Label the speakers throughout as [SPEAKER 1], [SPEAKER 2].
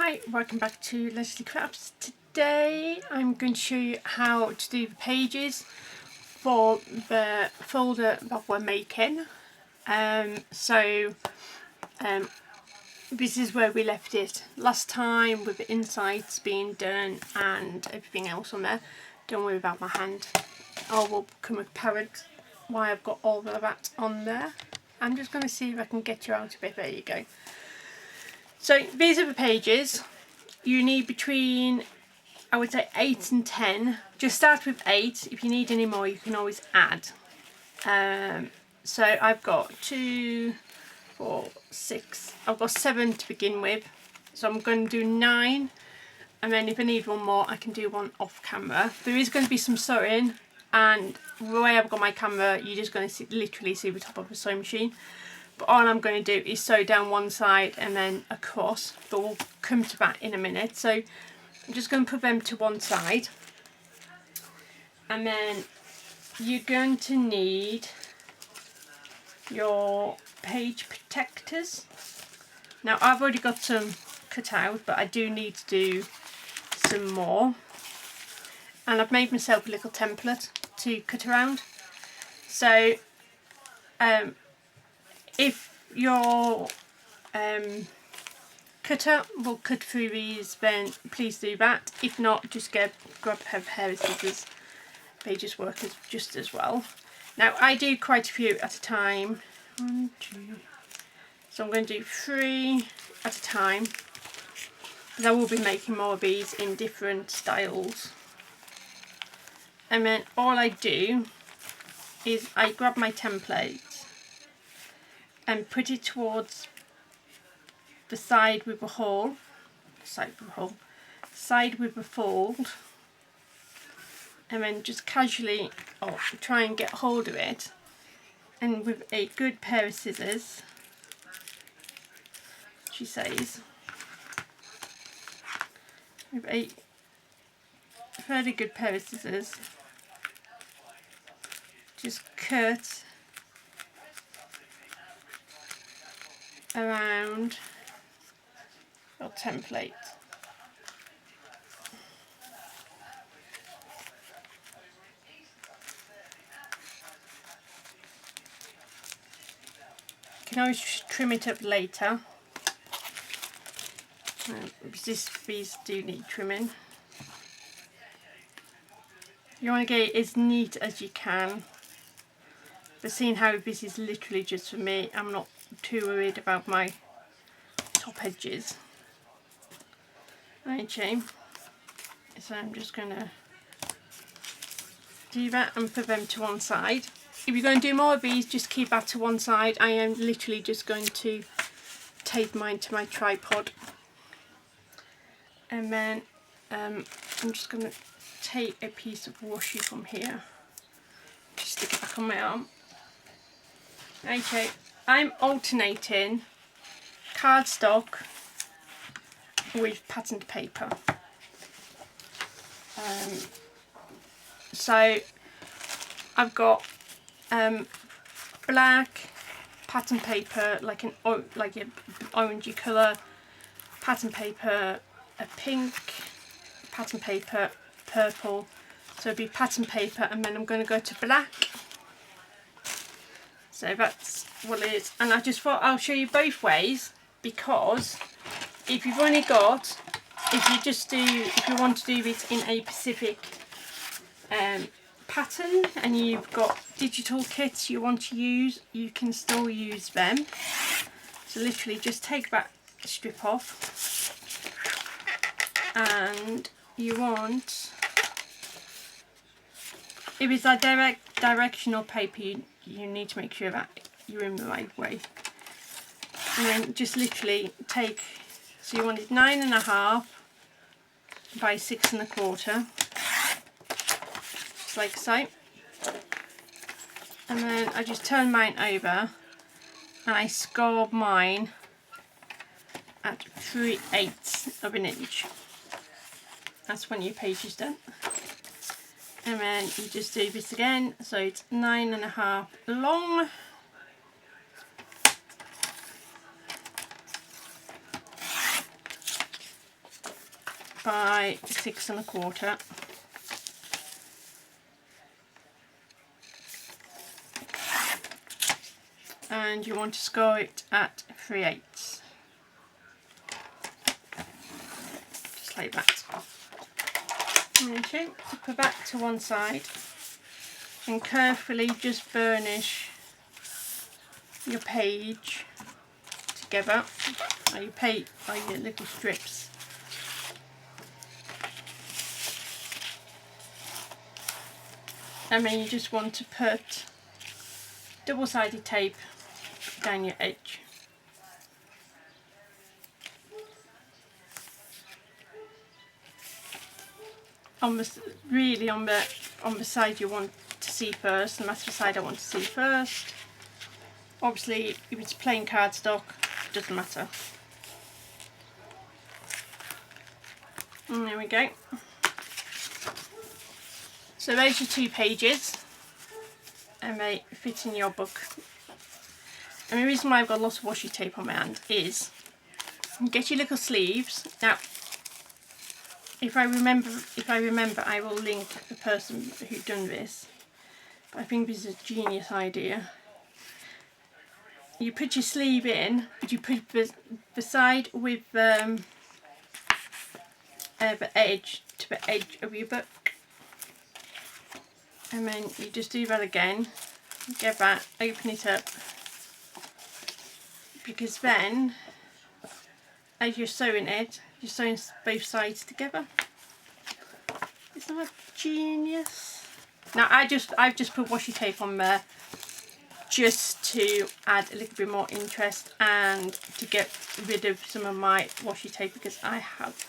[SPEAKER 1] Hi, welcome back to Leslie Crafts. Today I'm going to show you how to do the pages for the folder that we're making. This is where we left it last time with the insides being done and everything else on there. Don't worry about my hand. I will become apparent why I've got all of that on there. I'm just going to see if I can get you out of it. There you go. So these are the pages. You need between, I would say, 8 and 10. Just start with 8. If you need any more, you can always add. So I've got 2, 4, 6. I've got 7 to begin with. So I'm going to do 9. And then if I need one more, I can do one off camera. There is going to be some sewing. And the way I've got my camera, you're just going to literally see the top of the sewing machine. But all I'm going to do is sew down one side and then across, but we'll come to that in a minute. So I'm just going to put them to one side, and then you're going to need your page protectors. Now I've already got some cut out, but I do need to do some more, and I've made myself a little template to cut around. So if your cutter will cut through these, then please do that. If not, just grab a pair of hairy scissors. They just work just as well. Now I do quite a few at a time. 1, 2. So I'm going to do 3 at a time. And I will be making more of these in different styles. And then all I do is I grab my template and put it towards the side with a hole, side with a fold, and then just casually try and get hold of it, and with a good pair of scissors, she says, with a fairly good pair of scissors, just cut around your template. You can always trim it up later. These do need trimming. You want to get it as neat as you can. But seeing how this is literally just for me, I'm not too worried about my top edges. Okay, so I'm just going to do that and put them to one side. If you're going to do more of these, just keep that to one side. I am literally just going to tape mine to my tripod. And then I'm just going to take a piece of washi from here, just stick it back on my arm. Okay, I'm alternating cardstock with patterned paper. So I've got black pattern paper, like an orangey colour, pattern paper, a pink pattern paper, purple. So it'll be pattern paper, and then I'm going to go to black. So that's what it is. And I just thought I'll show you both ways, because if you've only got, if you want to do it in a specific pattern and you've got digital kits you want to use, you can still use them. So literally just take that strip off, and you want, if it's a directional paper, you need to make sure that you're in the right way. And then just literally take, so you want it 9.5 by 6 1/4, just like so. And then I just turn mine over and I score mine at 3/8 of an inch. That's when your page is done. And then you just do this again, so it's 9.5 long. by 6 1/4. And you want to score it at 3/8, just like that. Okay, put that to one side and carefully just burnish your page together, or your little strips. And then you just want to put double-sided tape down your edge. On the side you want to see first, and that's the side I want to see first. Obviously, if it's plain cardstock, it doesn't matter. And there we go. So there's your 2 pages, and they fit in your book. And the reason why I've got lots of washi tape on my hand is you get your little sleeves. Now, if I remember, I will link the person who done this. But I think this is a genius idea. You put your sleeve in, but you put the side with the edge to the edge of your book. And then you just do that again, get that, open it up, because then as you're sewing it, you're sewing both sides together. Isn't that genius? Now I've just put washi tape on there just to add a little bit more interest and to get rid of some of my washi tape, because I have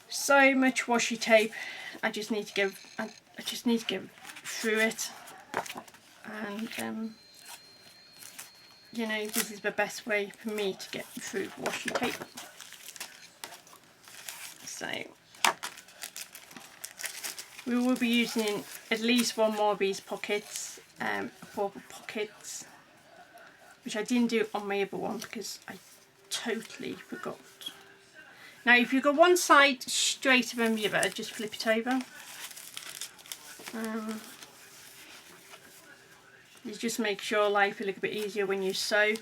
[SPEAKER 1] so much washi tape. I just need to go through it, and you know, this is the best way for me to get through washi tape. So we will be using at least one more of these pockets, for the pockets, which I didn't do on my other one because I totally forgot. Now if you've got one side straighter than the other, just flip it over. You just make sure life a little bit easier when you sew.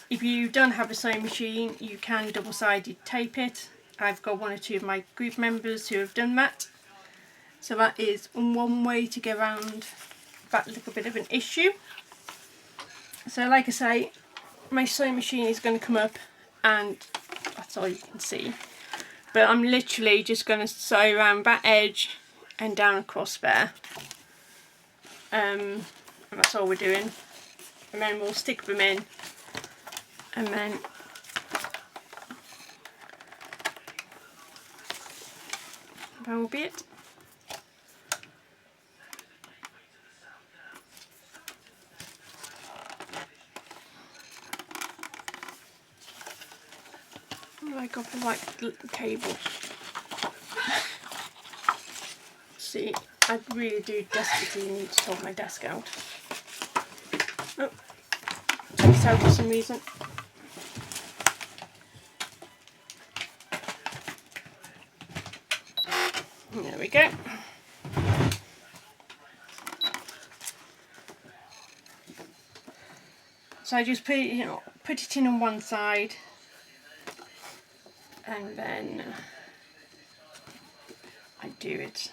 [SPEAKER 1] If you don't have a sewing machine, you can double-sided tape it. I've got 1 or 2 of my group members who have done that. So that is one way to get around that little bit of an issue. So like I say, my sewing machine is going to come up and that's all you can see. But I'm literally just going to sew around that edge and down across there. And that's all we're doing. And then we'll stick them in, and then that will be it. I got the right cable. See, I really do desperately need to sort my desk out. Oh, took it out for some reason. There we go. So I just put it in on one side, and then I do it.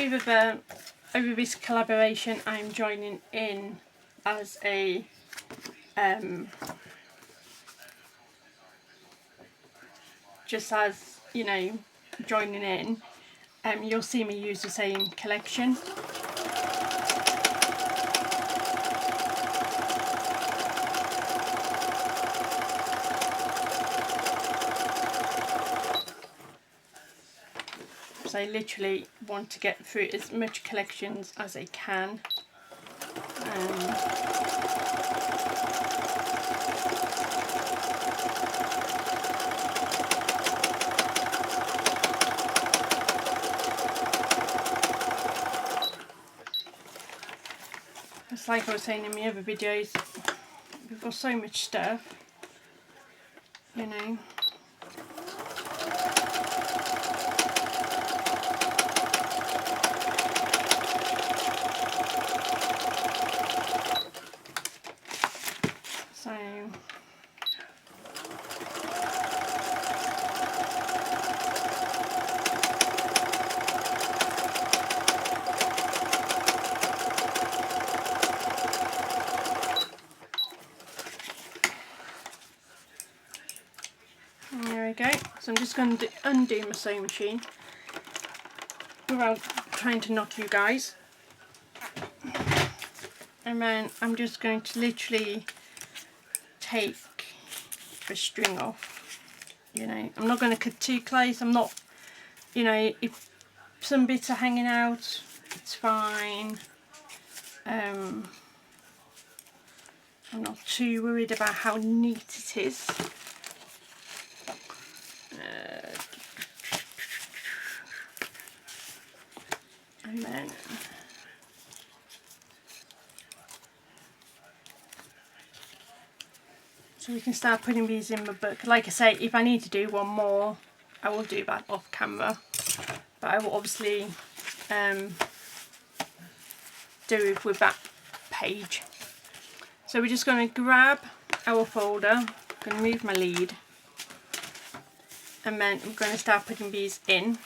[SPEAKER 1] over this collaboration, I'm joining in as a just as, you know, joining in. You'll see me use the same collection. So I literally want to get through as much collections as I can. It's like I was saying in my other videos, we've got so much stuff, you know. So there we go. So I'm just going to undo my sewing machine without trying to knock you guys. And then I'm just going to literally take the string off. You know, I'm not going to cut too close. I'm not, you know, if some bits are hanging out, it's fine. I'm not too worried about how neat it is. And then so we can start putting these in my book. Like I say, if I need to do one more, I will do that off camera. But I will obviously do it with that page. So we're just going to grab our folder, I'm going to move my lead, and then I'm going to start putting these in.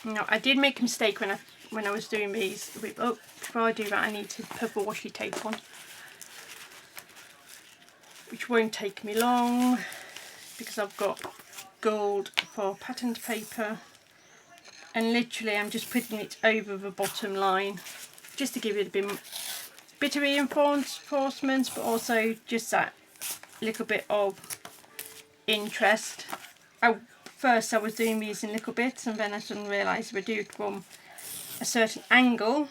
[SPEAKER 1] Now I did make a mistake when I was doing these. Oh, before I do that, I need to put the washi tape on, which won't take me long because I've got gold for patterned paper, and literally I'm just putting it over the bottom line just to give it a bit of reinforcement, but also just that little bit of interest. First I was doing these in little bits, and then I suddenly realised if I do it from a certain angle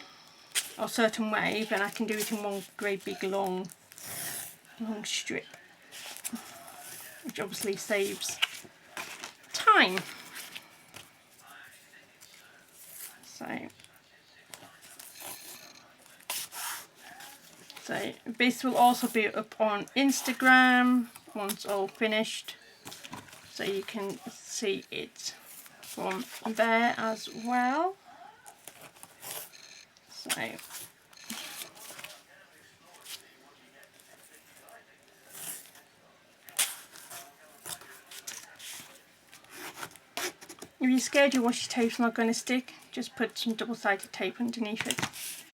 [SPEAKER 1] or certain way, then I can do it in one great big long strip, which obviously saves time. So this will also be up on Instagram once all finished, so you can see it from there as well. So if you're scared your washi tape's not going to stick, just put some double-sided tape underneath it.